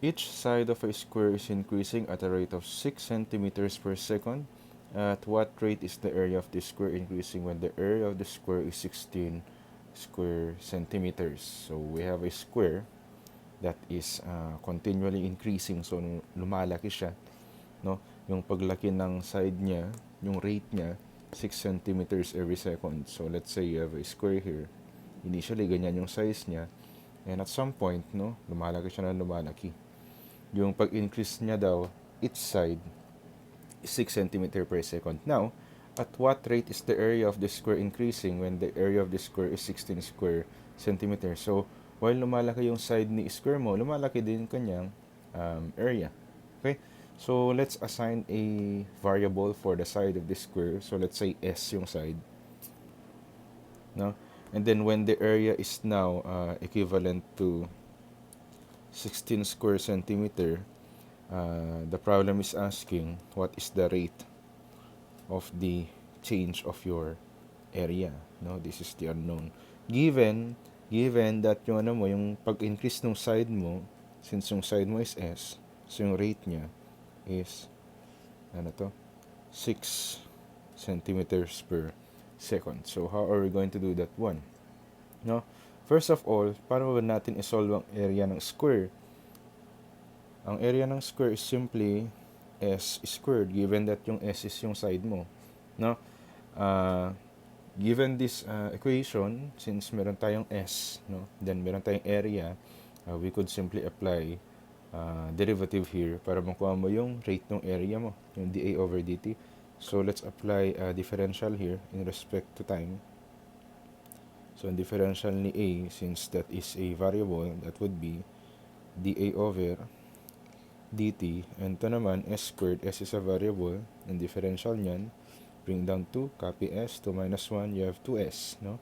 Each side of a square is increasing at a rate of 6 centimeters per second. At what rate is the area of the square increasing when the area of the square is 16 square centimeters? So we have a square that is continually increasing. So lumalaki siya, no? Yung paglaki ng side niya, yung rate niya 6 centimeters every second. So let's say you have a square here. Initially ganyan yung size niya, and at some point, no, lumalaki siya na lumalaki. Yung pag-increase niya daw, each side is 6 centimeter per second. Now, at what rate is the area of the square increasing when the area of the square is 16 square centimeter? So, while lumalaki yung side ni square mo, lumalaki din kanyang area. Okay? So, let's assign a variable for the side of the square. So, let's say S yung side. No? And then, when the area is now equivalent to 16 square centimeter, the problem is asking what is the rate of the change of your area. No, this is the unknown. Given that yung ano mo, yung pag-increase ng side mo, since yung side mo is S, so yung rate niya is ano to? 6 centimeters per second. So how are we going to do that one? No? First of all, paano ba natin isolve ang area ng square? Ang area ng square is simply S squared, given that yung S is yung side mo. No? Given this equation, since meron tayong S, no, then meron tayong area, we could simply apply derivative here para makuha mo yung rate ng area mo, yung dA over dt. So let's apply differential here in respect to time. So ang differential ni A, since that is a variable, that would be dA over dt, and to naman S squared, S is a variable, and differential nyan, bring down 2, copy S, 2 minus 1, you have 2S, no?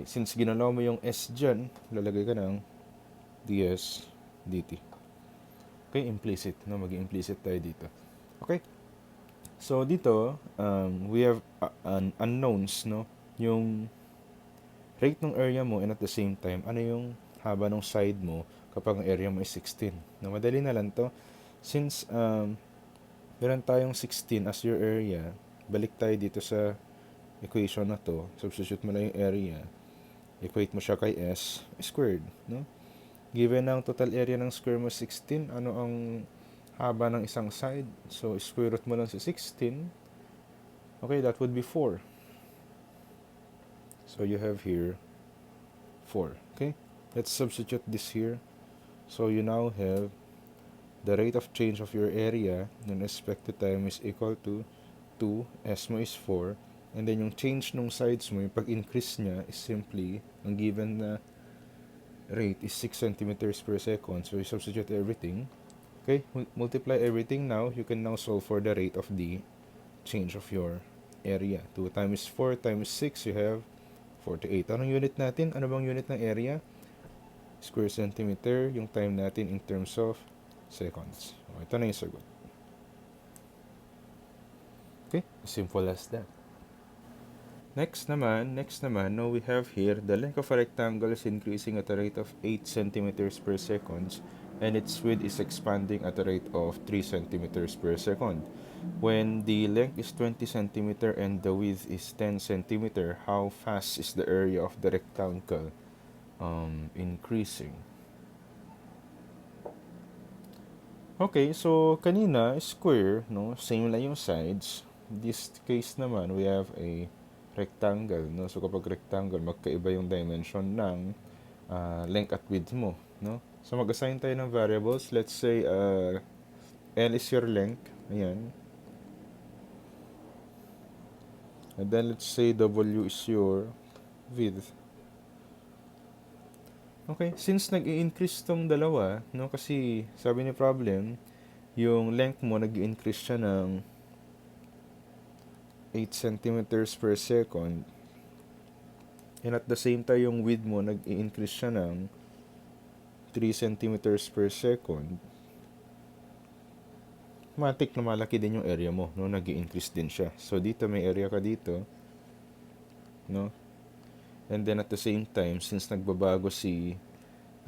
Since ginalaw mo yung S dyan, lalagay ka ng ds dt. Okay, implicit, no? Mag-implicit tayo dito. Okay? So, dito, we have an unknowns, no? Yung rate ng area mo, and at the same time, ano yung haba ng side mo kapag ang area mo is 16. No, madali na lang to. Since meron tayong 16 as your area, balik tayo dito sa equation na to, substitute mo lang yung area, equate mo siya kay S squared, no? Given ang total area ng square mo 16, ano ang haba ng isang side? So, square root mo lang sa 16. Okay, that would be 4. So, you have here 4. Okay? Let's substitute this here. So, you now have the rate of change of your area in respect to time is equal to 2, S mo is 4, and then yung change ng sides mo, yung pag-increase niya is simply, ang given na rate is 6 centimeters per second, so you substitute everything. Okay, multiply everything now, you can now solve for the rate of the change of your area. 2 times 4 times 6, you have 48. Anong unit natin? Ano bang unit ng area? Square centimeter, yung time natin in terms of seconds. O, ito na yung sagot. Okay, simple as that. Next naman, now we have here the length of a rectangle is increasing at a rate of 8 centimeters per second, and its width is expanding at a rate of 3 centimeters per second. When the length is 20 centimeter and the width is 10 centimeter, how fast is the area of the rectangle increasing? Okay, so kanina square, no, same lang yung sides. This case naman, we have a rectangle, no. So kapag rectangle, magkaiba yung dimension ng length at width mo, no. So mag-assign tayo ng variables. Let's say L is your length, ayan. And then let's say W is your width. Okay, since nag-i-increase tong dalawa, no, kasi sabi ni problem, yung length mo nag-i-increase siya ng 8 centimeters per second, and at the same time yung width mo nag-i-increase siya ng 3 centimeters per second, matik na malaki din yung area mo, no, nag-i-increase din siya. So dito may area ka dito, no, and then at the same time, since nagbabago si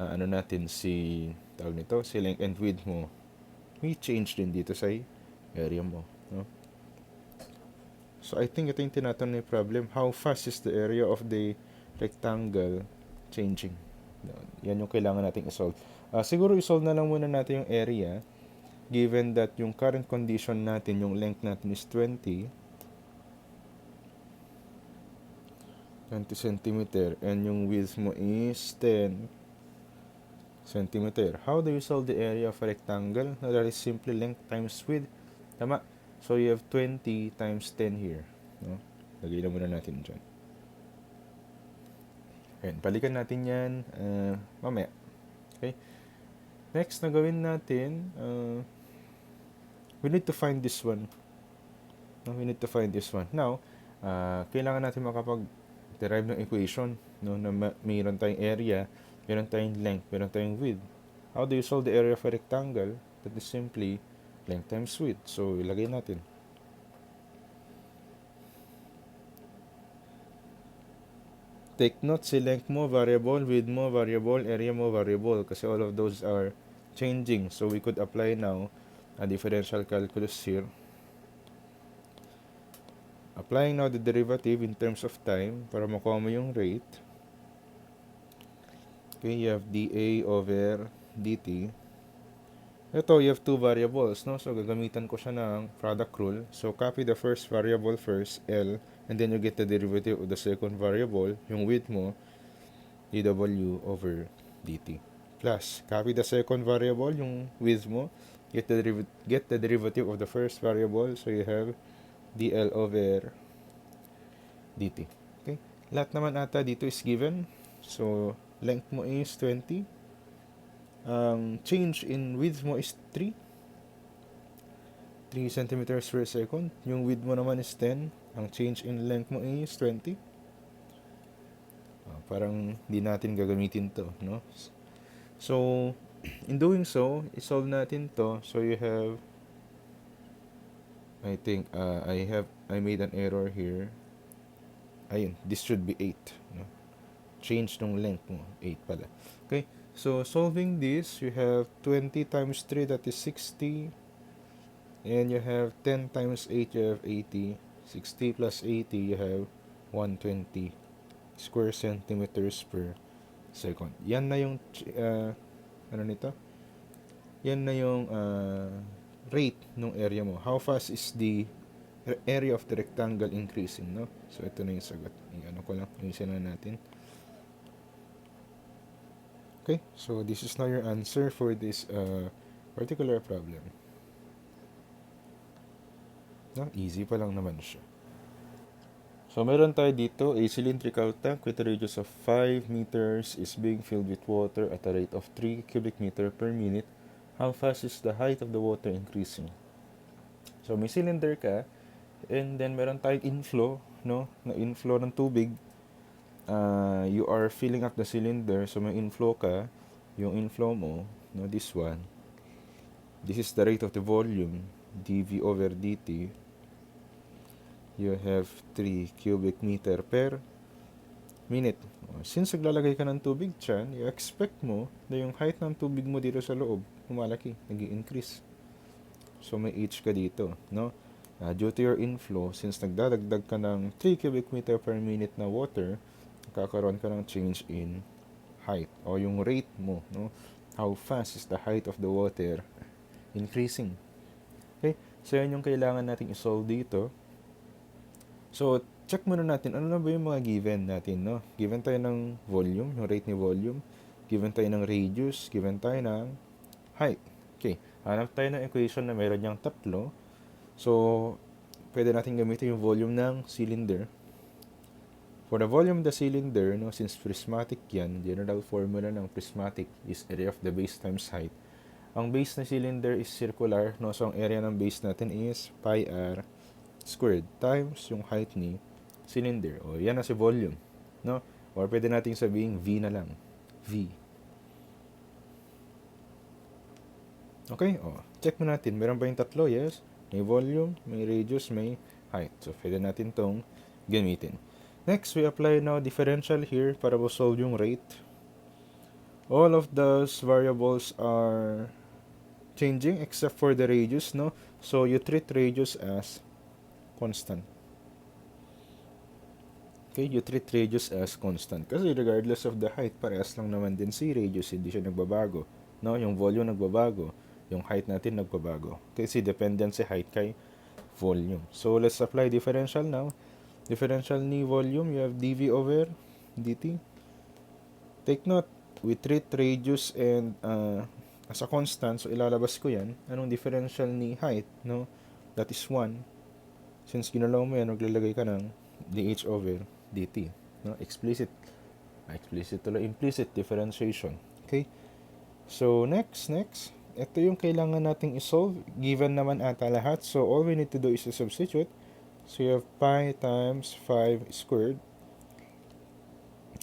ano natin, si tawag nito, si length and width mo, may change din dito sa area mo, no? So I think ito yung tinatanong na problem, how fast is the area of the rectangle changing? Yan yung kailangan nating isolve. Siguro isolve na lang muna natin yung area, given that yung current condition natin, yung length natin is 20 centimeter, and yung width mo is 10 centimeter. How do you solve the area of a rectangle? That is simply length times width. Tama. So you have 20 times 10 here. No? Lagay na muna natin dyan. Ayan, balikan natin yan mamaya. Okay? Next na gawin natin, we need to find this one. No? We need to find this one. Now, kailangan natin makapag-derive ng equation, no? Na mayroon tayong area, mayroon tayong length, mayroon tayong width. How do you solve the area of a rectangle? That is simply length times width. So, ilagay natin. Take note, si length mo variable, width mo variable, area mo variable, kasi all of those are changing. So, we could apply now a differential calculus here. Applying now the derivative in terms of time para makuha mo yung rate. Okay, you have dA over dt. Ito, you have two variables, no? So, gagamitan ko siya ng product rule. So, copy the first variable first, L, and then you get the derivative of the second variable, yung width mo, dW over dt. Plus, copy the second variable, yung width mo, get the derivative of the first variable, so you have dL over dt. Okay? Lahat naman ata dito is given. So, length mo is 20. Change in width mo is 3 centimeters per second. Yung width mo naman is 10. Ang change in length mo is 20. Parang di natin gagamitin to, no? So, in doing so, isolve natin to. So, you have, I think, I made an error here. Ayun, this should be 8, no? Change ng length mo, 8 pala. Okay, so solving this, you have 20 times 3, that is 60. And you have 10 times 8, you have 80. 60 plus 80, you have 120 square centimeters per second. Yan na yung, ano nito? Yan na yung rate ng area mo. How fast is the area of the rectangle increasing, no? So, ito na yung sagot. Ano ko lang, ayusin na natin. Okay, so this is now your answer for this particular problem. No? Easy pa lang naman siya. So, meron tayo dito, a cylindrical tank with a radius of 5 meters is being filled with water at a rate of 3 cubic meter per minute. How fast is the height of the water increasing? So, may cylinder ka, and then meron tayong inflow, no? Na inflow ng tubig. You are filling up the cylinder, so may inflow ka. Yung inflow mo, no, this one, this is the rate of the volume, dV over dt. You have 3 cubic meter per minute. Since naglalagay ka ng tubig dyan, you expect mo na yung height ng tubig mo dito sa loob, lumalaki, nag-i-increase. So, may H ka dito, no? Due to your inflow, since nagdadagdag ka ng 3 cubic meter per minute na water, kakaroon ka ng change in height o yung rate mo, no? How fast is the height of the water increasing? Okay? So, yan yung kailangan nating isolve dito. So, check muna natin, ano na ba yung mga given natin, no? Given tayo ng volume, yung rate ni volume. Given tayo ng radius. Given tayo ng height. Okay. Hanap tayo ng equation na meron niyang tatlo. So, pwede natin gamitin yung volume ng cylinder. For the volume of the cylinder, no, since prismatic yan, general formula ng prismatic is area of the base times height. Ang base na cylinder is circular, no, so ang area ng base natin is pi r squared times yung height ni cylinder. O, yan na si volume, no? Or pwede nating sabihin V na lang. V. Okay? O, check mo natin. Meron ba yung tatlo? Yes. May volume, may radius, may height. So, pwede natin tong gamitin. Next, we apply now differential here para solve yung rate. all of those variables are changing except for the radius, no? So you treat radius as constant. Okay, you treat radius as constant. Kasi regardless of the height, parehas lang naman din si radius, hindi siya nagbabago. No, yung volume nagbabago, yung height natin nagbabago. Kasi dependent si height kay volume. So let's apply differential now. Differential ni volume, you have dv over dt. Take note, we treat radius and as a constant, so ilalabas ko yan. Anong differential ni height, no? That is 1. Since ginalaw mo yan, maglalagay ka ng dh over dt. No? Implicit differentiation. Okay? So, next. Ito yung kailangan nating isolve. Given naman ata lahat. So, all we need to do is to substitute. So, you have pi times 5 squared.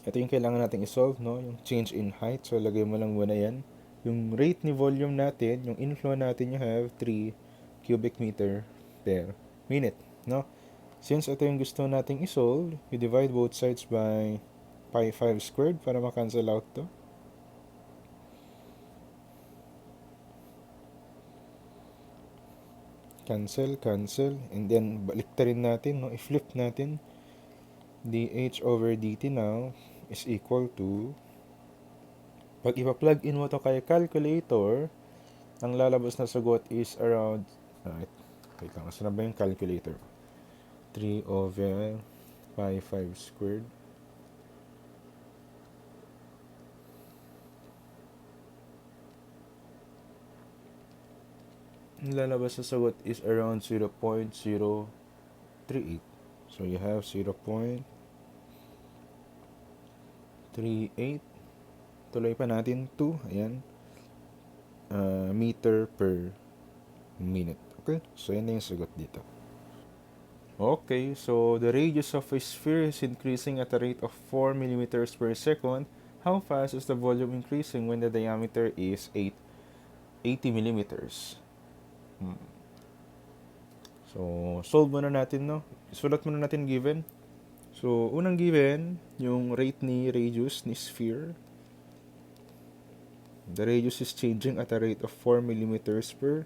Ito yung kailangan nating isolve, no? Yung change in height. So, lagay mo lang muna yan. Yung rate ni volume natin, yung inflow natin, you have 3 cubic meter per minute, no? Since ito yung gusto nating isolve, we divide both sides by pi 5 squared para ma-cancel out to. Cancel, and then baliktarin natin, no? I-flip natin. dh over dt now is equal to, pag ipa-plug in mo to kay calculator, ang lalabas na sagot is around, wait lang, saan ba yung calculator? 3 over pi 5 squared. Ang lalabas na sagot is around 0.038. So you have 0.38. Tuloy pa natin 2. Ayan. Meter per minute. Okay? So yan na yung sagot dito. Okay, so the radius of a sphere is increasing at a rate of 4 millimeters per second. How fast is the volume increasing when the diameter is 80 millimeters? So, solve muna natin, no? Isulat muna natin given. So, unang given, yung rate ni radius ni sphere. The radius is changing at a rate of 4 millimeters per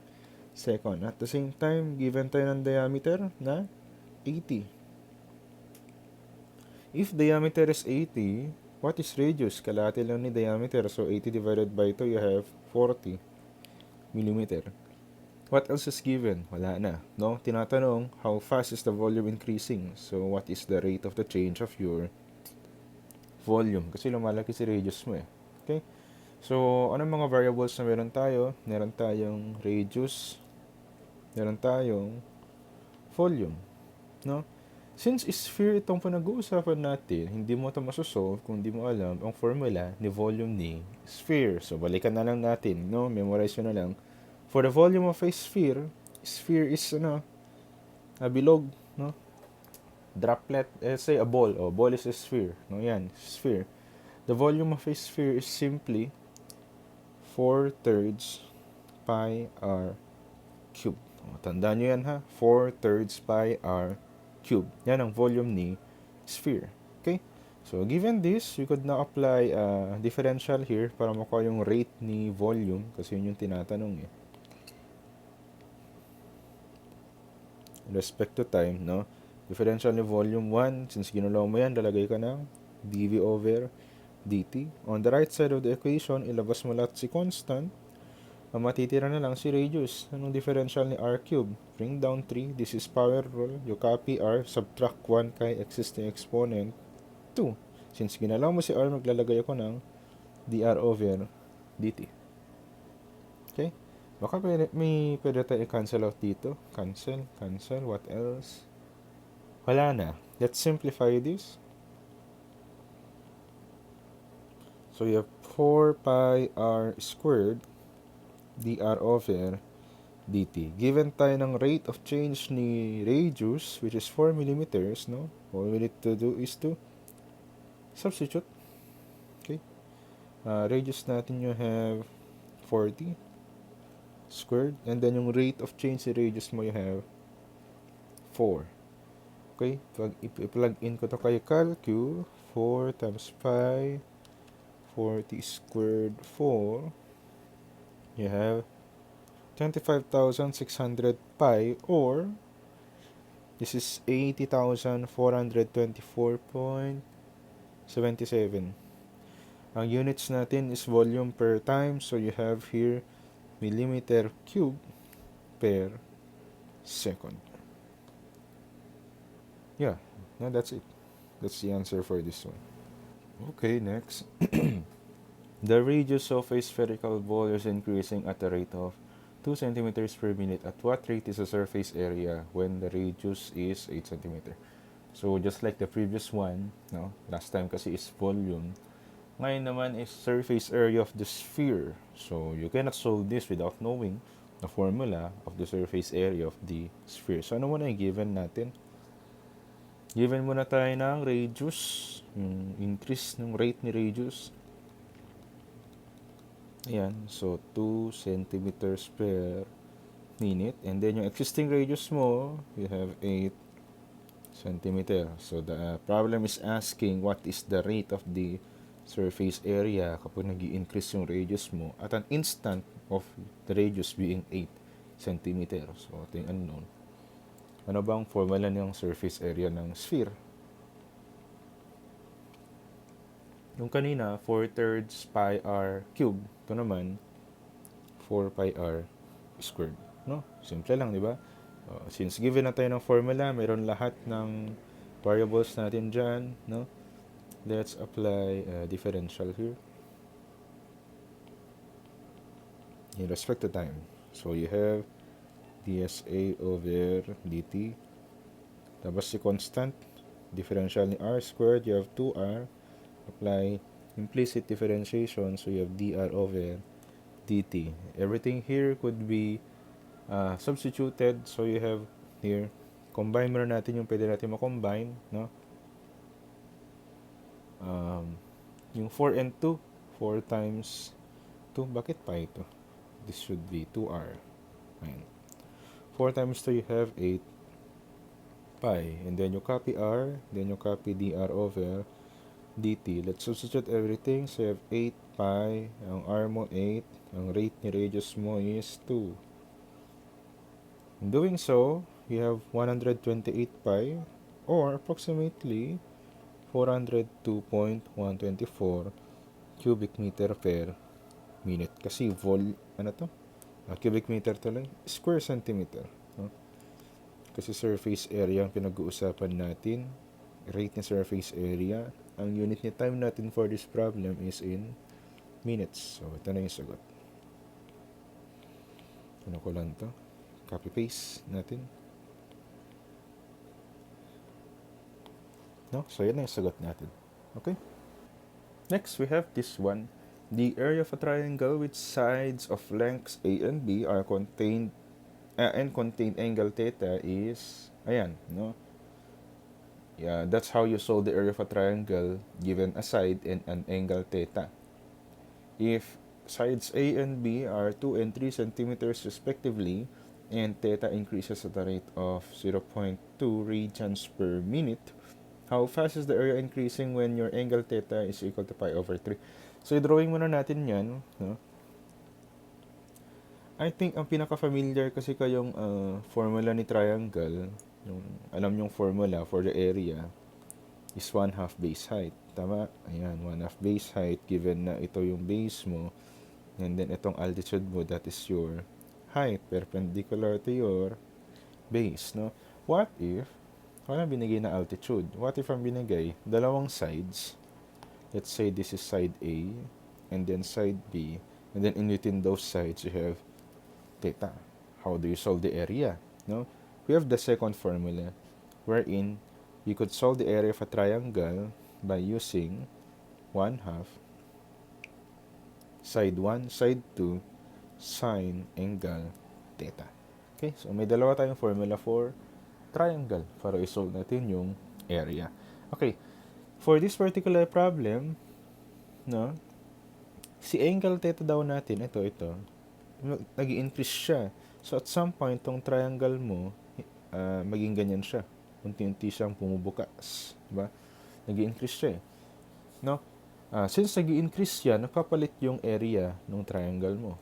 second. At the same time, given tayo ng diameter na 80. If diameter is 80, what is radius? Kalahati lang ni diameter. So, 80 divided by 2, you have 40 millimeter. What else is given? Wala na. No? Tinatanong, how fast is the volume increasing? So, what is the rate of the change of your volume? Kasi lumalaki si radius mo eh. Okay? So, anong mga variables na meron tayo? Meron tayong radius. Meron tayong volume. No? Since sphere itong pinag-uusapan natin, hindi mo ito masosolve kung hindi mo alam ang formula ni volume ni sphere. So, balikan na lang natin. No? Memorize nyo na lang. For the volume of a sphere is a bilog, no? Droplet, say a ball. Oh, ball is a sphere. No, yan, sphere. The volume of a sphere is simply 4/3 pi r cube. Oh, tandaan nyo yan ha, 4/3 pi r cube. Yan ang volume ni sphere. Okay? So, given this, you could now apply differential here para makuha yung rate ni volume kasi yun yung tinatanong eh. Respect to time, no? Differential ni volume 1, since ginulaw mo yan, lalagay ka ng dv over dt. On the right side of the equation, ilabas mo lahat si constant. Ang matitira na lang si radius. Anong differential ni r cube? Bring down 3. This is power rule. You copy r, subtract 1 kay existing exponent 2. Since ginalaw mo si r, maglalagay ako ng dr over dt. Okay? Baka may pwede tayo i-cancel out dito. Cancel. What else? Wala na. Let's simplify this. So, you have 4 pi r squared dr over dt. Given tayo ng rate of change ni radius, which is 4 millimeters, no? All we need to do is to substitute. Okay? Radius natin you have 40 squared, and then yung rate of change sa radius mo you have 4. Okay? Pag i-plug in ko to kay calcu, 4 times pi 40 squared 4, you have 25,600 pi, or this is 80,424.77. Ang units natin is volume per time, so you have here millimeter cube per second. Yeah, no, that's it. That's the answer for this one. Okay, next. The radius of a spherical ball is increasing at a rate of 2 centimeters per minute. At what rate is the surface area when the radius is 8 centimeter? So, just like the previous one, no? Last time kasi is volume. Ngayon naman is surface area of the sphere. So, you cannot solve this without knowing the formula of the surface area of the sphere. So, ano muna yung given natin? Given muna tayo ng radius, yung increase ng rate ni radius. Ayan, so 2 centimeters per minute. And then yung existing radius mo, you have 8 centimeter. So the problem is asking what is the rate of the surface area kapag nag-i-increase yung radius mo at an instant of the radius being 8 centimeter. So ito yung unknown. Ano bang formula ng surface area ng sphere? Yung kanina, 4/3 pi r cube. Ito naman, 4 pi r squared. No? Simple lang, di ba? Since given na tayo ng formula, mayroon lahat ng variables natin dyan. No? Let's apply differential here. In respect to time. So, you have dsa over dt. Tapos si constant, differential ni r squared, you have 2r. Apply implicit differentiation, so you have dr over dt. Everything here could be substituted, so you have here, combine muna natin yung pwede natin makombine, no? Yung 4 and 2, 4 times 2, bakit pi ito? This should be 2r. Ayan. 4 times 2, you have 8 pi, and then you copy r, then you copy dr over dt. Let's substitute everything. So, you have 8 pi. Ang r mo, 8. Ang rate ni radius mo is 2. In doing so, you have 128 pi, or approximately 402.124 cubic meter per minute. Kasi cubic meter tuloy, square centimeter. No? Kasi surface area ang pinag-uusapan natin. Rate ni surface area. Ang unit ni time natin for this problem is in minutes. So, ito na yung sagot. Ano ko lang to? Copy-paste natin. No? So, yan na yung sagot natin. Okay? Next, we have this one. The area of a triangle with sides of lengths A and B are contained and contain angle theta is, ayan, no? Yeah, that's how you solve the area of a triangle given a side and an angle theta. If sides A and B are 2 and 3 centimeters respectively, and theta increases at a rate of 0.2 radians per minute, how fast is the area increasing when your angle theta is equal to pi over 3? So, i-drawing muna natin yan. No? I think ang pinaka-familiar kasi kayong formula ni triangle, alam yung formula for the area is 1/2 base height. Tama? Ayan, 1/2 base height given na ito yung base mo, and then itong altitude mo, that is your height perpendicular to your base. No? What if, walang binigay na altitude? What if ang binigay, dalawang sides? Let's say this is side A, and then side B, and then in between those sides, you have theta. How do you solve the area? No? We have the second formula, wherein you could solve the area of a triangle by using 1/2 side 1, side 2, sine angle theta. Okay, so may dalawa tayong formula for triangle para i-solve natin yung area. Okay, for this particular problem, no, si angle theta daw natin, ito, nag-i-increase siya. So, at some point, tong triangle mo, maging ganyan siya. Unti-unti siyang pumubukas. Diba? Nag-i-increase siya eh. No? Since nag-i-increase yan, nagpapalit yung area ng triangle mo.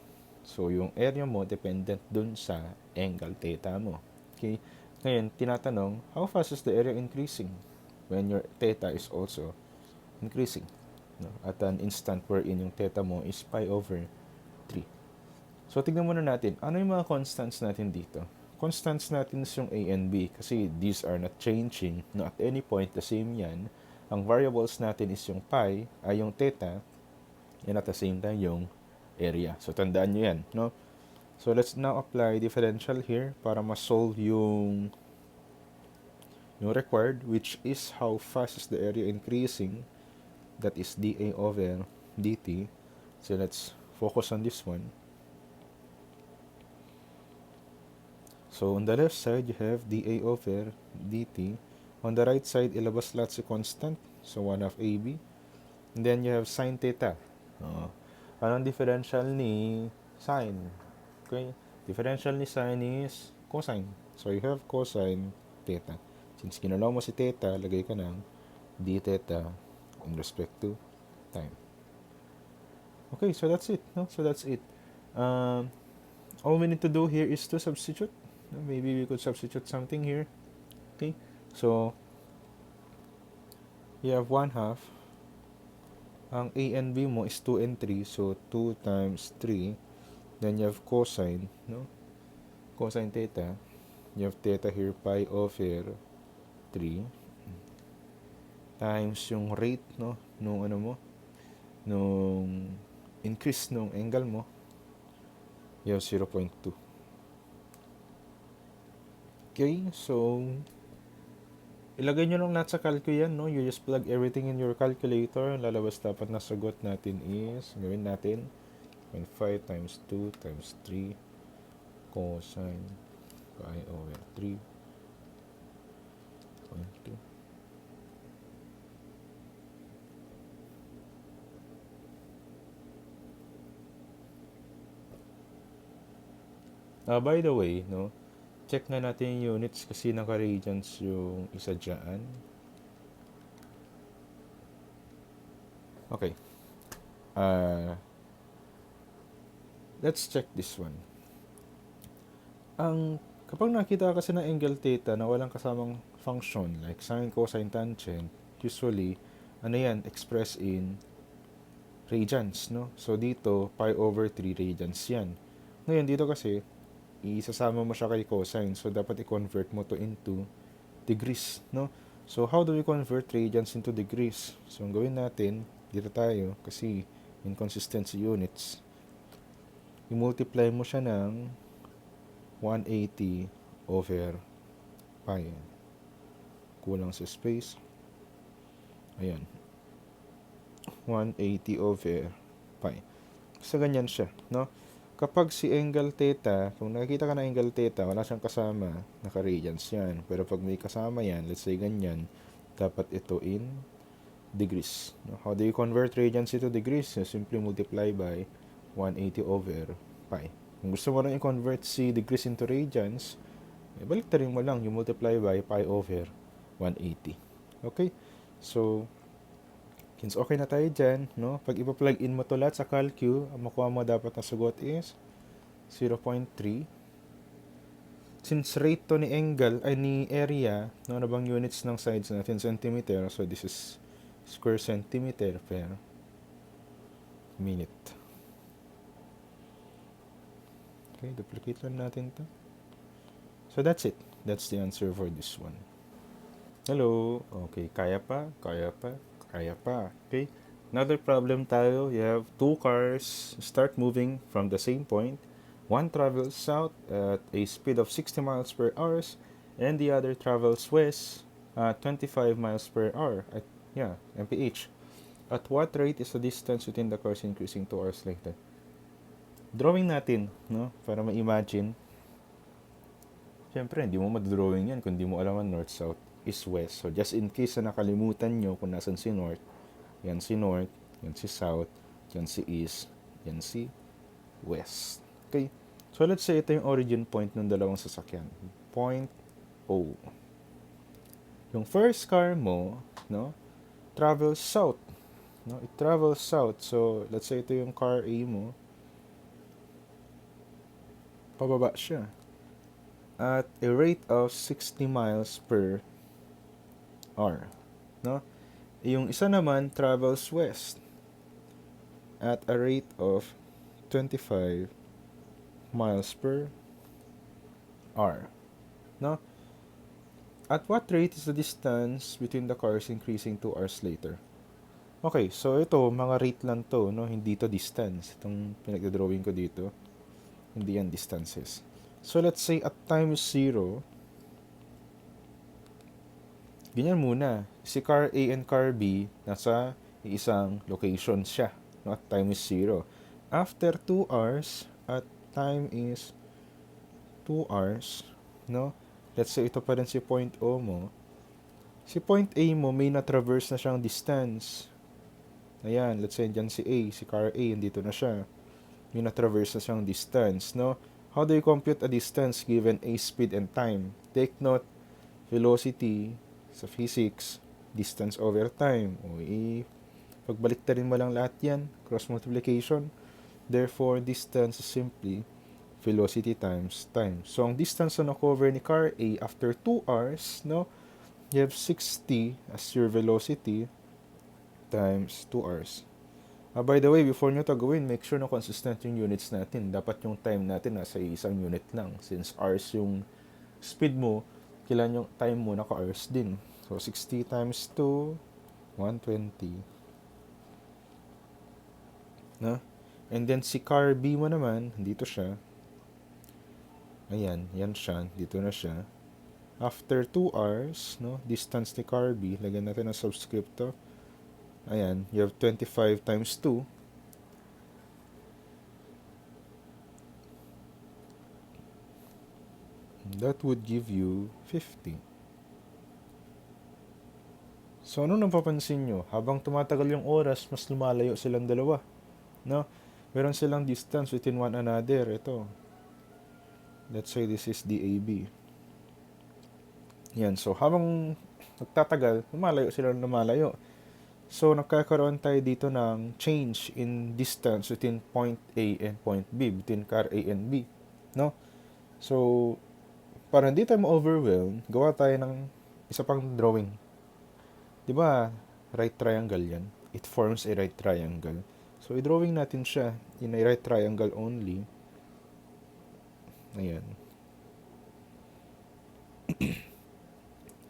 So, yung area mo dependent dun sa angle theta mo. Okay? Ngayon, tinatanong, how fast is the area increasing when your theta is also increasing? No? At an instant wherein yung theta mo is pi over 3. So, tignan muna natin, ano yung mga constants natin dito? Constants natin is yung a and b kasi these are not changing. No? At any point, the same yan. Ang variables natin is yung pi, ay yung theta, and at the same time yung area. So, tandaan nyo yan. No? So, let's now apply differential here para ma-solve yung required, which is how fast is the area increasing. That is dA over dt. So, let's focus on this one. So, on the left side, you have dA over dt. On the right side, ilabas lahat si constant. So, 1 half AB. And then, you have sine theta. Anong differential ni sine? Okay? Differential ni sine is cosine. So, you have cosine theta. Since ginalaw mo si theta, lagay ka ng d theta in respect to time. Okay, so that's it. No? So, that's it. All we need to do here is to substitute. Maybe we could substitute something here. Okay, so you have 1 half. Ang a and b mo is 2 and 3, so 2 times 3. Then you have cosine, no? Cosine theta. You have theta here, pi over 3 times yung rate, no? Nung ano mo, nung increase nung angle mo, you have 0.2. Okay, so ilagay nyo lang lahat sa calcu yan, no? You just plug everything in your calculator. Lalabas dapat na sagot natin is, gawin natin, 0.5 times 2 times 3 cosine pi over 3 0.2. By the way, no? Check na natin yung units kasi naka-radians yung isa dyan. Okay. Let's check this one. Kapag nakita kasi ng angle theta na walang kasamang function like sine, cosine, tangent, usually, ano yan, express in radians, no? So, dito, pi over 3 radians yan. Ngayon, dito kasi, isasama mo siya kay cosine. So, dapat i-convert mo to into degrees, no? So, how do we convert radians into degrees? So, ang gawin natin, dito tayo, kasi inconsistency units, i-multiply mo siya ng 180 over pi. Kulang sa space. Ayan. 180 over pi. So, ganyan siya, no? Kapag si angle theta, kung nakikita ka ng angle theta, wala siyang kasama, naka-radians yan. Pero pag may kasama yan, let's say ganyan, dapat ito in degrees. No? How do you convert radians into degrees? You simply multiply by 180 over pi. Kung gusto mo rin i-convert si degrees into radians, baliktarin mo lang, you multiply by pi over 180. Okay? So, since okay na tayo dyan, no? Pag ipa-plug in mo to lahat sa calcu, ang makuha mo dapat na sagot is 0.3. Since rate to ni angle, ay ni area, no? Ano bang units ng sides natin? Centimeter. So, this is square centimeter per minute. Okay, duplicate lang natin to. So, that's it. That's the answer for this one. Hello. Okay, kaya pa. Okay. Another problem tayo. You have two cars start moving from the same point. One travels south at a speed of 60 miles per hour and the other travels west at 25 miles per hour at mph. At what rate is the distance between the cars increasing 2 hours later? Drawing natin, no? Para ma-imagine. Siyempre, hindi mo madrawing yan kung hindi mo alam ang north-south is west. So, just in case na nakalimutan nyo kung nasan si north, yan si north, yan si south, yan si east, yan si west. Okay? So, let's say ito yung origin point ng dalawang sasakyan. Point O. Yung first car mo, no, travels south. No? It travels south. So, let's say ito yung car A mo. Pababa siya. At a rate of 60 miles per hour. No? Yung isa naman travels west at a rate of 25 miles per hour. No? At what rate is the distance between the cars increasing 2 hours later? Okay, so ito, mga rate lang to, no? Hindi to distance. Itong pinagdodrawing ko dito, hindi yan distances. So let's say at time 0, ganyan muna. Si car A and car B, nasa isang location siya, no? At time 0. After 2 hours, at time is 2 hours, no? Let's say ito pa rin si point O mo. Si point A mo, may na-traverse na siyang distance. Ayan, let's say dyan si A, si car A, andito na siya. May na-traverse na siyang distance, no? How do you compute a distance given a speed and time? Take note, velocity sa physics, distance over time. O pagbalik rin mo lang lahat yan, cross multiplication. Therefore, distance is simply velocity times time. So, ang distance na cover ni car A after 2 hours, no? You have 60 as your velocity times 2 hours. By the way, before nyo to gawin, make sure na consistent yung units natin. Dapat yung time natin nasa isang unit lang. Since hours yung speed mo, kailan yung time mo naka-hours din. So, 60 times 2, 120. No? And then, si car B mo naman, dito siya. Ayan, yan siya. Dito na siya. After 2 hours, no, distance ni car B, lagyan natin ang subscript to. Ayan, you have 25 times 2. That would give you 50. So, ano napapansin nyo? Habang tumatagal yung oras, mas lumalayo silang dalawa. No? Meron silang distance within one another. Ito. Let's say this is DAB. Yan. So, habang nagtatagal, lumalayo silang lumalayo. So, nagkakaroon tayo dito ng change in distance between point A and point B, between car A and B. No? So, para hindi tayo ma-overwhelm, gawa tayo ng isa pang drawing. Diba, right triangle yan? It forms a right triangle. So, i-drawing natin siya in a right triangle only. Ayan.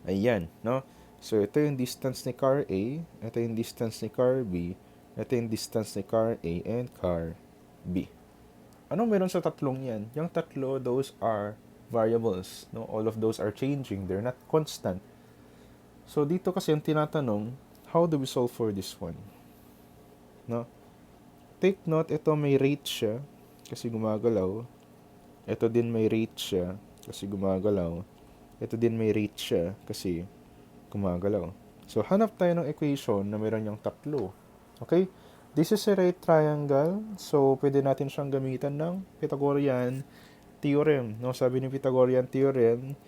Ayan, no? So, ito yung distance ni car A, ito yung distance ni car B, ito yung distance ni car A and car B. Anong meron sa tatlong yan? Yung tatlo, those are variables. No? All of those are changing. They're not constant. So, dito kasi yung tinatanong, how do we solve for this one? No? Take note, ito may rate siya kasi gumagalaw. Ito din may rate siya kasi gumagalaw. Ito din may rate siya kasi gumagalaw. So, hanap tayo ng equation na meron yung tatlo. Okay? This is a right triangle. So, pwede natin siyang gamitan ng Pythagorean theorem. No? Sabi ni Pythagorean theorem,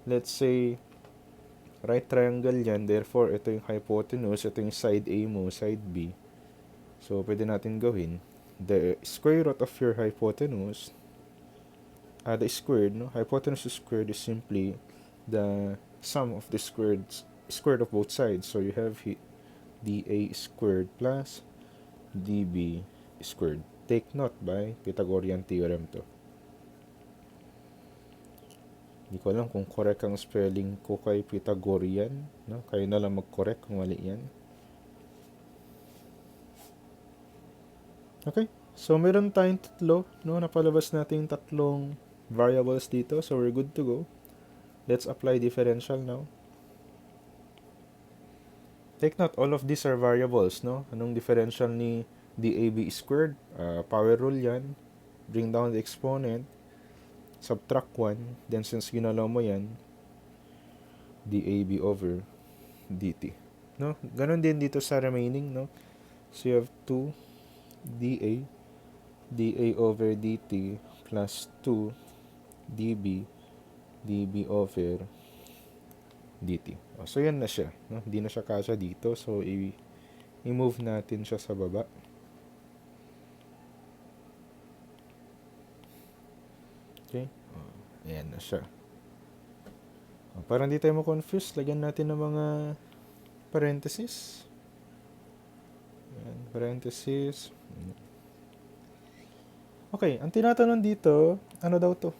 let's say, right triangle yan. Therefore, ito yung hypotenuse. Ito yung side A mo, side B. So, pwede natin gawin. The square root of your hypotenuse, the squared, no? Hypotenuse squared is simply the sum of the squared of both sides. So you have dA squared plus dB squared. Take note by Pythagorean theorem to. Hindi ko alam kung correct ang spelling ko kay Pythagorean. No? Kayo na lang mag-correct kung mali yan. Okay. So meron tayong tatlo. No? Napalabas natin yung tatlong variables dito. So we're good to go. Let's apply differential now. Take note, all of these are variables, no? Anong differential ni dAB squared? Power rule yan. Bring down the exponent. Subtract 1. Then since ginalaw mo yan, dAB over dt. No? Ganon din dito sa remaining, no? So you have 2 dA over dt plus 2 dB over dt. So, yan na siya. No? Hindi na siya kasya dito. So, i-move natin siya sa baba. Okay? Ayan na siya. Para hindi tayo ma-confuse, lagyan natin ng mga parenthesis. Ayan, parenthesis. Okay, ang tinatanong dito, ano daw to?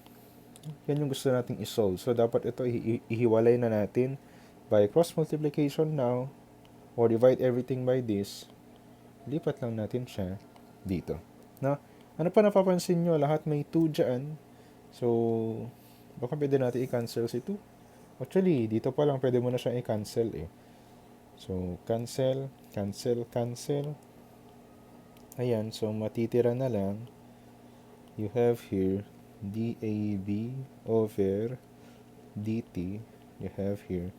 Yan yung gusto nating isolve. So, dapat ito ihiwalay na natin by cross multiplication now, or divide everything by this. Lipat lang natin siya dito. No? Ano pa napapansin nyo? Lahat may 2 dyan. So, baka pwede natin i-cancel si 2. Actually, dito pa lang pwede mo na siya i-cancel eh. So, cancel, cancel, cancel. Ayan, so matitira na lang. You have here dAB over dt. You have here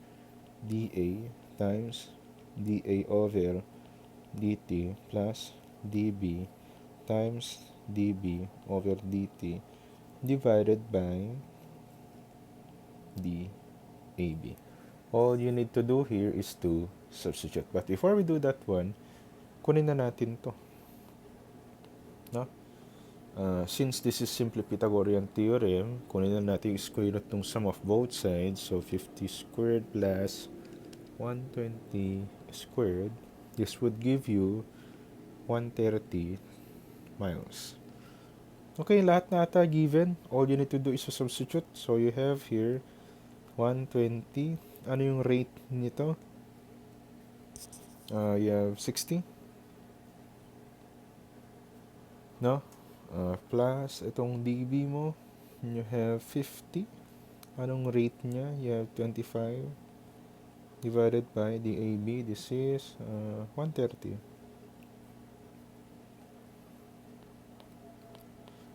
dA times dA over dt plus dB times dB over dt divided by dAB. All you need to do here is to substitute. But before we do that one, kunin na natin to. No? Since this is simply Pythagorean theorem, kunin na natin yung square root ng sum of both sides. So, 50 squared plus 120 squared. This would give you 130 miles. Okay, lahat na ata given. All you need to do is to substitute. So, you have here 120. Ano yung rate nito? You have 60. No? Plus, itong dB mo, you have 50. Anong rate niya? You have 25. Divided by dAB, this is 130.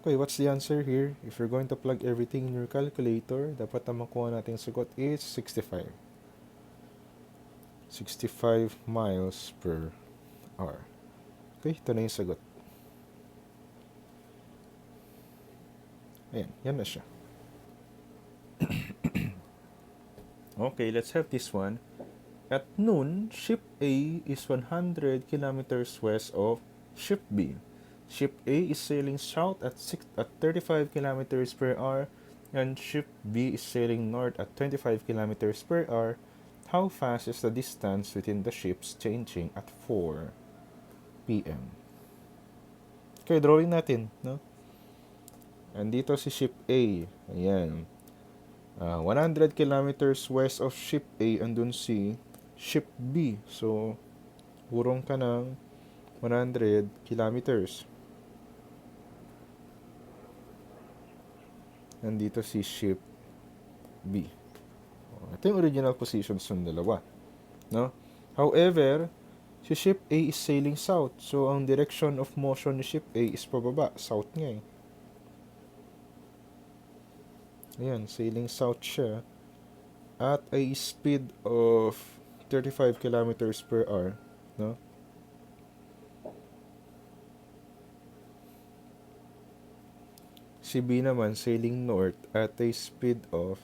Okay, what's the answer here? If you're going to plug everything in your calculator, dapat ang makuha natin sagot is 65. 65 miles per hour. Okay, ito na yung sagot. Ayan, yan na siya. Okay, let's have this one. At noon, ship A is 100 kilometers west of ship B. Ship A is sailing south at 35 kilometers per hour, and ship B is sailing north at 25 kilometers per hour. How fast is the distance between the ships changing at 4 p.m.? Okay, drawing natin, no? Andito si ship A. Ayan. 100 kilometers west of ship A, andun si ship B. So, urong ka ng 100 kilometers. Nandito si ship B. Ito yung original positions ng dalawa. No? However, si ship A is sailing south. So, ang direction of motion ni ship A is pababa. South nga eh. Ayan, sailing south siya at a speed of 35 kilometers per hour. No? Si B naman, sailing north at a speed of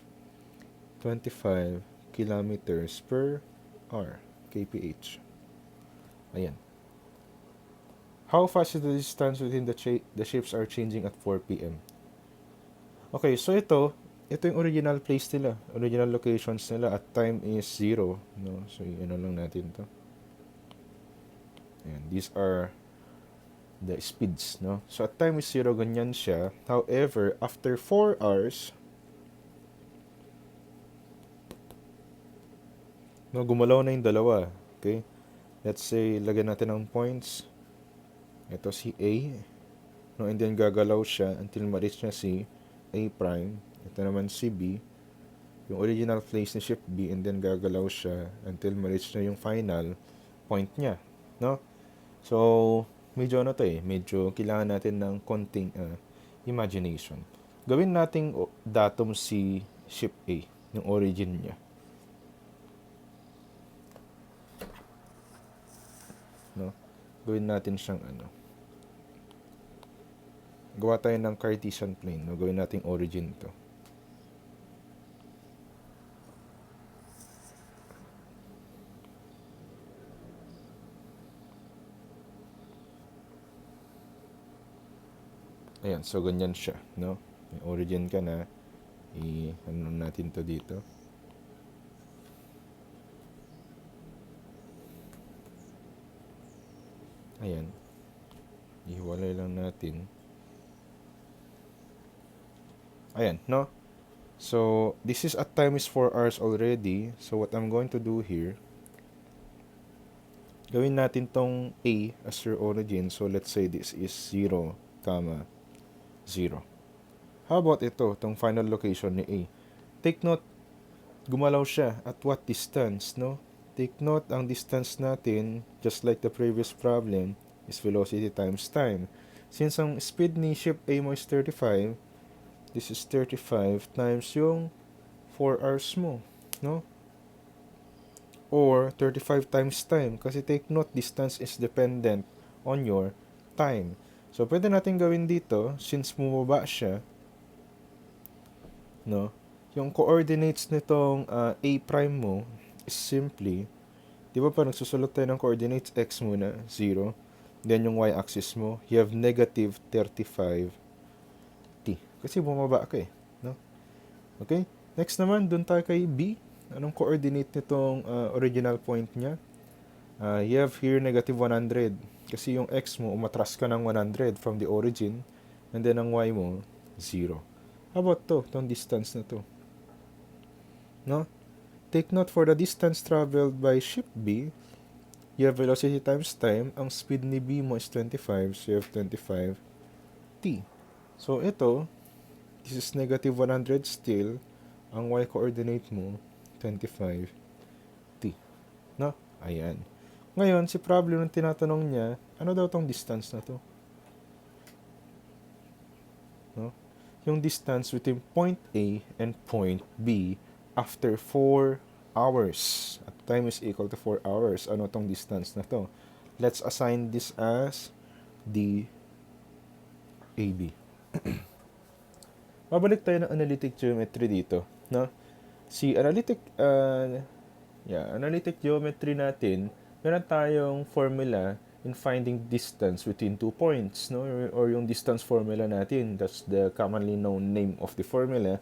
25 kilometers per hour, kph. Ayan. How fast is the distance within the ships are changing at 4 p.m.? Okay, so ito yung original place nila, original locations nila at time is 0. No? So, ano lang natin to. Ayan, these are the speeds, no? So, at time is 0, ganyan siya. However, after 4 hours, no, gumalaw na yung dalawa. Okay? Let's say, lagyan natin ng points. Ito si A. No, and then gagalaw siya until ma-reach niya si A prime. Ito naman si B. Yung original place ni ship B, and then gagalaw siya until ma-reach niya yung final point niya. No? So, medyo ano to eh. Medyo kailangan natin ng konting imagination. Gawin nating datum si ship A, yung origin niya. No? Gawin natin siyang gawa tayo ng Cartesian plane. No? Gawin nating origin to. Ayan, so ganyan siya, no? May origin ka na, ano natin to dito. Ayan, ihiwalay lang natin. Ayan, no? So, this is at time is 4 hours already. So, what I'm going to do here, gawin natin tong A as your origin. So, let's say this is 0, 0. How about ito, tong final location ni A? Take note, gumalaw siya at what distance, no? Take note, ang distance natin, just like the previous problem, is velocity times time. Since ang speed ni ship A mo is 35, this is 35 times yung 4 hours mo, no? Or 35 times time, kasi take note, distance is dependent on your time. So, pwede natin gawin dito, since bumaba siya, no? Yung coordinates nitong A prime mo is simply, di ba pa nagsusulot tayo ng coordinates, x muna, 0. Then yung y-axis mo, you have negative 35t. Kasi bumaba ka eh, no? Okay? Next naman, dun tayo kay B. Anong coordinate nitong original point niya? You have here negative 100. Kasi yung x mo, umatras ka ng 100 from the origin. And then ang y mo, 0. How about to? Itong distance na to. No? Take note, for the distance traveled by ship B, you have velocity times time. Ang speed ni B mo is 25, so you have 25t. So ito, this is negative 100 still. Ang y-coordinate mo, 25t. No? Ayan. Ngayon, si problem ng tinatanong niya, ano daw tong distance na to? No? Yung distance between point A and point B after 4 hours. At time is equal to 4 hours. Ano tong distance na to? Let's assign this as the AB. Babalik tayo ng analytic geometry dito, no? Si analytic geometry natin, meron tayong formula in finding distance between 2 points, no? Or yung distance formula natin, that's the commonly known name of the formula.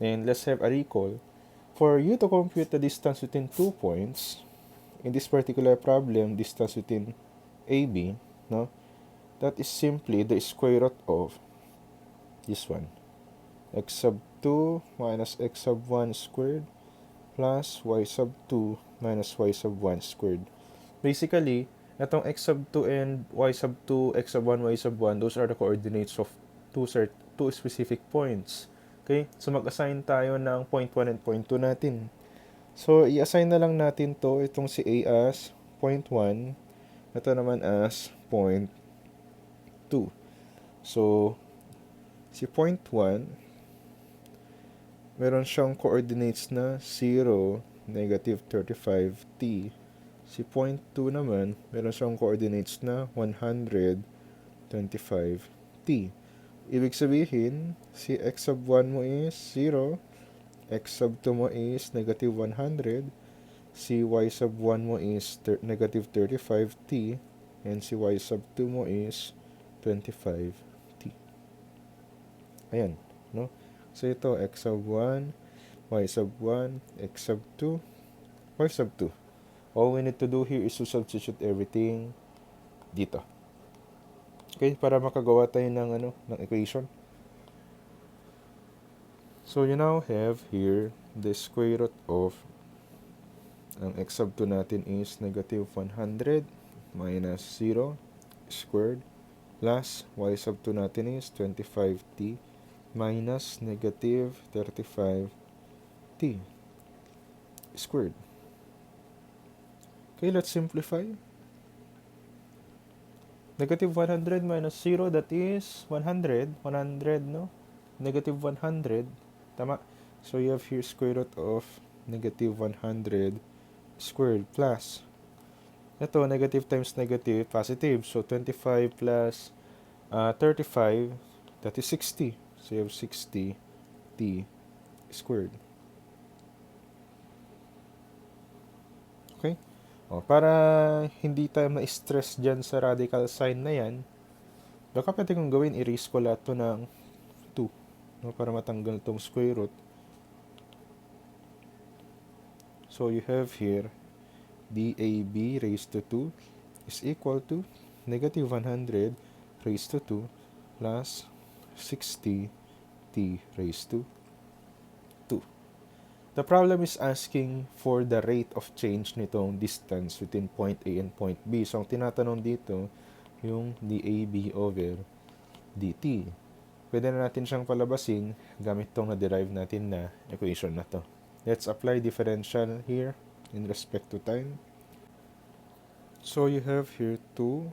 And let's have a recall. For you to compute the distance between 2 points, in this particular problem, distance between AB, no? That is simply the square root of this one. X sub 2 minus x sub 1 squared plus y sub 2 minus y sub 1 squared. Basically, itong x sub 2 and y sub 2, x sub 1, y sub 1, those are the coordinates of two specific points. Okay? So, mag-assign tayo ng point 1 and point 2 natin. So, i-assign na lang natin to, itong si A as point 1, ito naman as point 2. So, si point 1, meron siyang coordinates na 0, negative 35t. Si point 2 naman, meron siyang coordinates na 125t. Ibig sabihin, si x sub 1 mo is 0, x sub 2 mo is negative 100, si y sub 1 mo is negative 35t, and si y sub 2 mo is 25t. Ayan, no? So ito, x sub 1, y sub 1, x sub 2, y sub 2. All we need to do here is to substitute everything dito. Okay, para makagawa tayo ng equation. So you now have here the square root of ang x sub 2 natin is negative 100 minus 0 squared plus y sub 2 natin is 25t minus negative 35t squared. Okay, let's simplify. Negative 100 minus 0, that is 100, no? Negative 100, tama? So you have here square root of negative 100 squared plus, ito, negative times negative, positive. So 25 plus 35, that is 60. So you have 60t squared. Okay? O, para hindi tayo ma-stress dyan sa radical sign na yan, Baka pwede kong gawin, erase ko lahat to ng 2, no, para matanggal tong square root. So you have here DAB raised to 2 is equal to negative 100 raised to 2 plus 60 t raised to 2. The problem is asking for the rate of change nitong distance between point A and point B. So, ang tinatanong dito, yung dAB over dt. Pwede na natin siyang palabasin gamit tong na-derive natin na equation na to. Let's apply differential here in respect to time. So, you have here 2.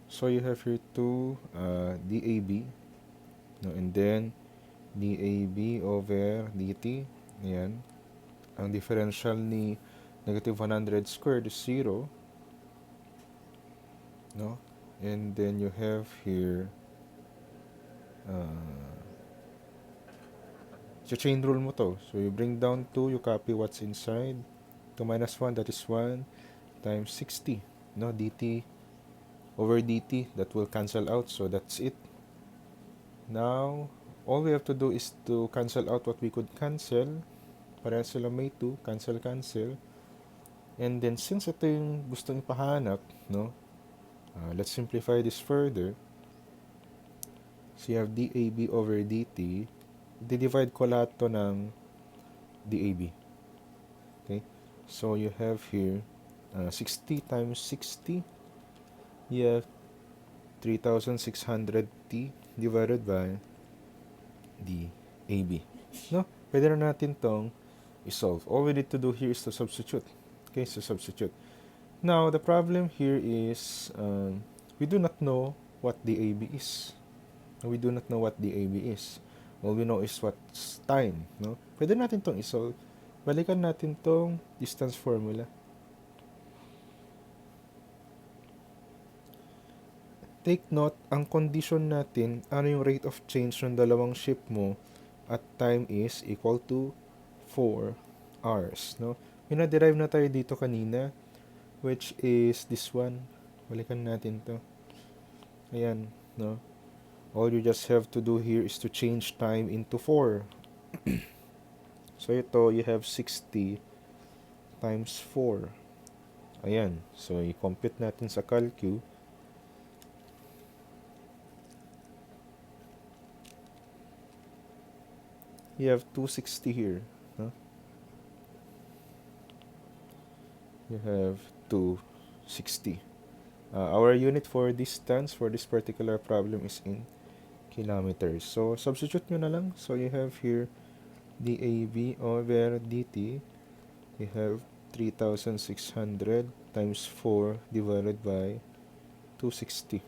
So, you have here 2 dAB. No, and then, dAB over dt. Ayan. Ang differential ni negative 100 squared is 0. No? And then you have here chain rule mo to. So you bring down 2, you copy what's inside. 2 minus 1, that is 1 times 60. No? dt over dt, that will cancel out. So that's it. Now, all we have to do is to cancel out what we could cancel. Parehas sila may 2, cancel. And then, since ito yung gusto nyo pahanap, no? Let's simplify this further. So, you have dAB over dt. Di-divide ko lahat to ng dAB. Okay? So, you have here 60 times 60. You have 3,600t divided by dAB. No? Pwede na natin tong i-solve. All we need to do here is to substitute. Okay, so substitute. Now, the problem here is we do not know what dAB is. We do not know what dAB is. All we know is what's time. No? Pwede natin tong i-solve. Balikan natin tong distance formula. Take note, ang condition natin, ano yung rate of change ng dalawang ship mo at time is equal to 4 hours. No? May na-derive na tayo dito kanina, which is this one. Balikan natin to. Ayan. No? All you just have to do here is to change time into 4. So ito, you have 60 times 4. Ayan. So, i-compute natin sa calcu. You have 260 here. Huh? You have 260. Our unit for distance for this particular problem is in kilometers. So, substitute nyo na lang. So, you have here dAB over dt. You have 3,600 times 4 divided by 260.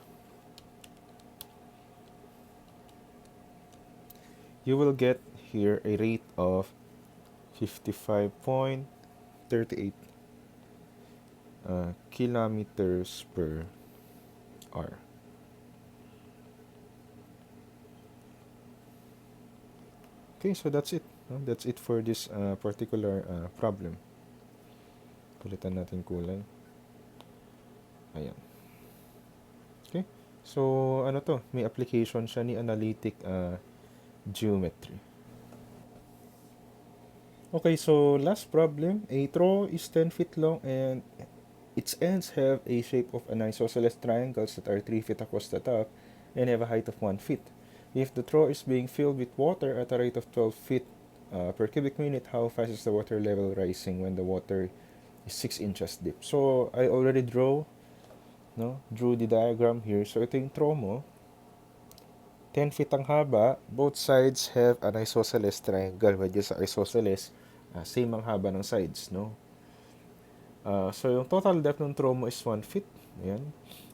You will get here a rate of 55.38 kilometers per hour. Okay, so that's it. That's it for this particular problem. Palitan natin kulay. Ayan. Okay, so ano to? May application siya ni analytic geometry. Okay, so last problem. A trough is 10 feet long and its ends have a shape of an isosceles triangles that are 3 feet across the top and have a height of 1 foot. If the trough is being filled with water at a rate of 12 feet per cubic minute, how fast is the water level rising when the water is 6 inches deep? So, I already drew the diagram here. So, ito yung trough mo. 10 feet ang haba. Both sides have an isosceles triangle. Medyo sa isosceles, same ang haba ng sides, no? So, yung total depth ng trough mo is 1 feet. Ayan.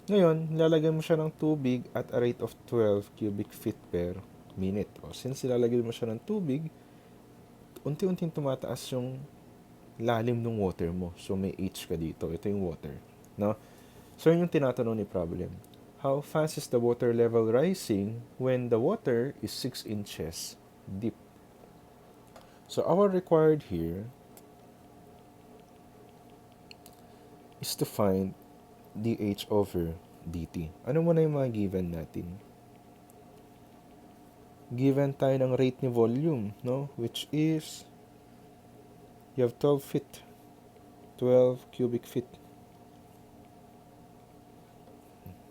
Ngayon, lalagyan mo siya ng tubig at a rate of 12 cubic feet per minute. O, since ilalagyan mo siya ng tubig, unti-unting tumataas yung lalim ng water mo. So, may H ka dito. Ito yung water. No? So, yun yung tinatanong ni problem. How fast is the water level rising when the water is 6 inches deep? So, our required here is to find dH over dt. Ano muna yung mga given natin? Given tayo ng rate ni volume, no? Which is, you have 12 feet. 12 cubic feet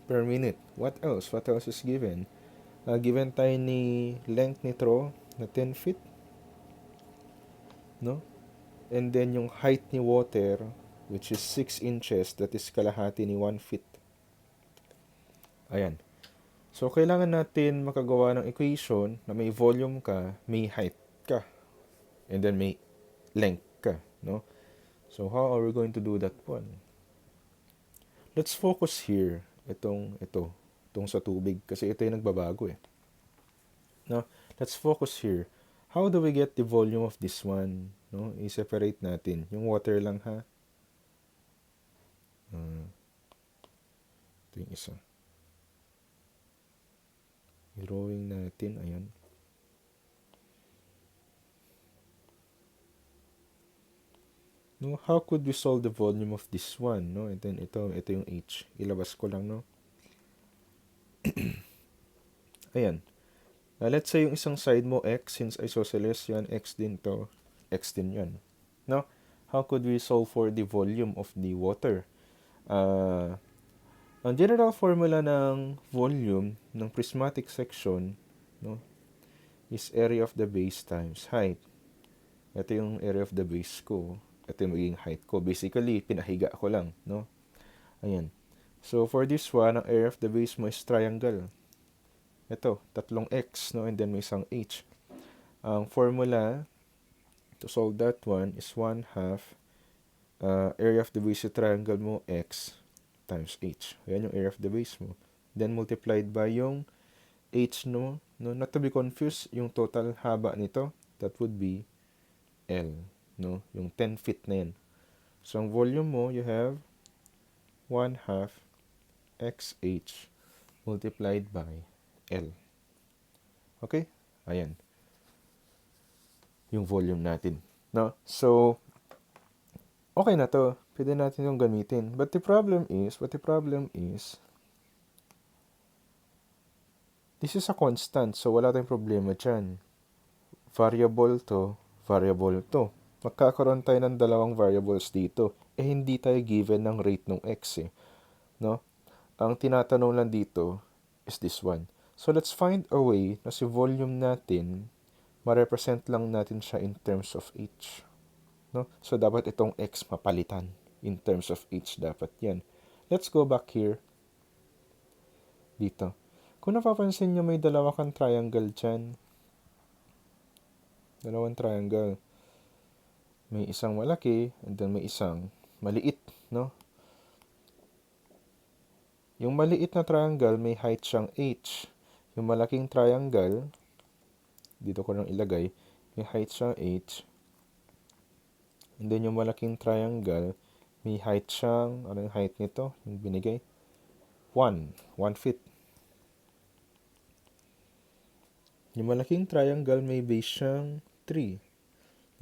per minute. What else? What else is given? Given tayo ni length nito na 10 feet, no? And then yung height ni water, which is 6 inches, that is kalahati ni 1 feet. Ayan. So, kailangan natin makagawa ng equation na may volume ka, may height ka, and then may length ka, no? So, how are we going to do that one? Let's focus here. Itong sa tubig, kasi ito yung nagbabago eh. No? Let's focus here. How do we get the volume of this one? No? I-separate natin. Yung water lang ha. Ito yung isa. I-drawing natin. Ayan. No, how could we solve the volume of this one? No? And then ito yung H. Ilabas ko lang, no? Ayan. Let's say yung isang side mo x, since isosceles yan, x din to, x din yan. No? How could we solve for the volume of the water? Ang general formula ng volume ng prismatic section, no, is area of the base times height. Ito yung area of the base ko. Ito yung magiging height ko. Basically, pinahiga ko lang, no? Ayan. So, for this one, ang area of the base mo is triangle. Ito, 3x, no? And then may isang h. Ang formula to solve that one is 1/2 area of the base sa triangle mo, x times h. Ayan yung area of the base mo. Then multiplied by yung h, no? Not to be confused, yung total haba nito, that would be L, no? Yung 10 feet na yan. So, ang volume mo, you have 1/2 xh multiplied by L. Okay? Ayan. Yung volume natin. No? So, okay na to. Pwede natin yung gamitin. But the problem is, this is a constant. So, wala tayong problema dyan. Variable to. Magkakaroon tayo ng dalawang variables dito. Hindi tayo given ng rate ng x eh. No? Ang tinatanong lang dito is this one. So, let's find a way na si volume natin, ma-represent lang natin siya in terms of h. No? So, dapat itong x mapalitan. In terms of h, dapat yan. Let's go back here. Dito. Kung napapansin nyo, may dalawa kang triangle dyan. Dalawang triangle. May isang malaki, and then may isang maliit, no? Yung maliit na triangle, may height siyang h. Yung malaking triangle, dito ko lang ilagay, may height siyang h. And then yung malaking triangle, may height siyang, ano yung height nito? Yung binigay? 1 feet. Yung malaking triangle, may base siyang 3.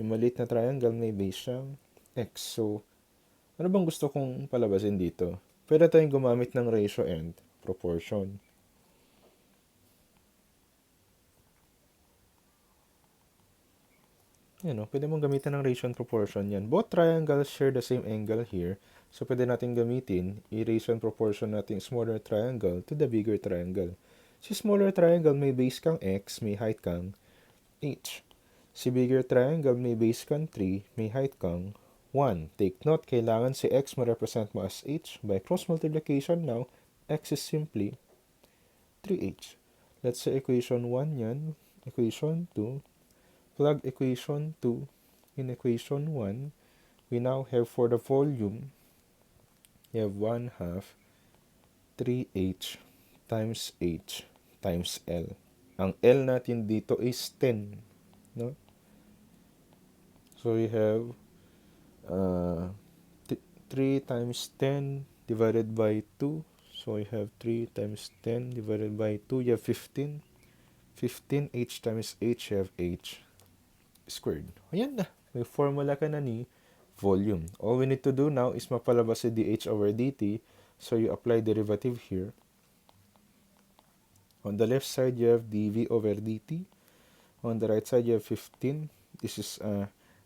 Yung maliit na triangle, may base siyang x. So, ano bang gusto kong palabasin dito? Pwede tayong gumamit ng ratio and proportion. Yan, no? Pwede mong gamitin ng ratio and proportion yan. Both triangles share the same angle here. So, pwede natin gamitin, i-ratio and proportion natin smaller triangle to the bigger triangle. Si smaller triangle, may base kang x, may height kang h. Si bigger triangle, may base kang 3, may height kang 1. Take note, kailangan si x ma-represent mo as h. By cross multiplication now, x is simply 3h. Let's say equation 1 yan. Equation 2. Plug equation 2 in equation 1. We now have for the volume, you have 1/2 3h times h times L. Ang L natin dito is 10. No? So, we have 3 times 10 divided by 2. So, you have 3 times 10 divided by 2. You have 15. 15h times h, you have h squared. Ayan na. May formula ka na ni volume. All we need to do now is mapalabas si dh over dt So you apply derivative here. On the left side, you have dv over dt. On the right side, you have 15. This is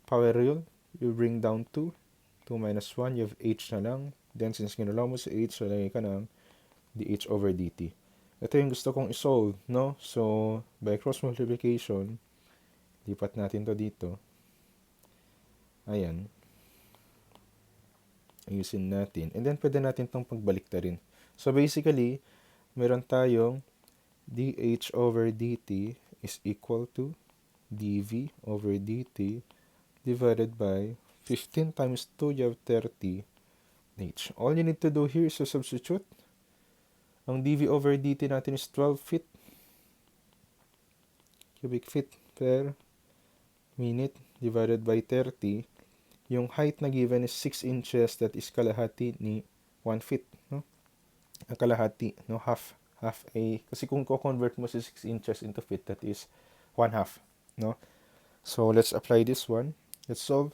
power real. You bring down 2. 2 minus 1, you have h na lang. Then, since ginalaw mo sa h, so lagay ka ng dh over dt. Ito yung gusto kong isolve, no? So, by cross multiplication, lipat natin to dito. Ayan. Ayusin natin. And then, pwede natin itong pagbaliktarin. So, basically, meron tayong dh over dt is equal to dv over dt divided by 15 times 2, you have 30 h. All you need to do here is to substitute. Ang dv over dt natin is 12 feet cubic feet per minute divided by 30. Yung height na given is 6 inches, that is kalahati ni 1 feet, no? Ang kalahati, no? Half a, kasi kung ko-convert mo si 6 inches into feet, that is 1/2, no? So let's apply this one. Let's solve.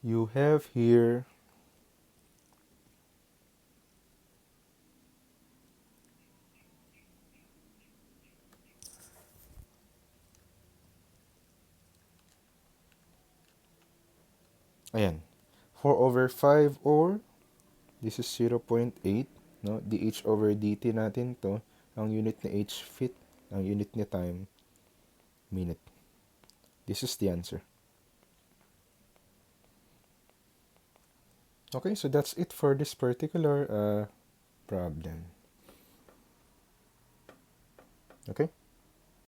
You have here ayan, 4 over 5, or this is 0.8, no? dh over dt natin to. Ang unit ni h feet, ang unit ni time minute. This is the answer. Okay, so that's it for this particular problem. Okay.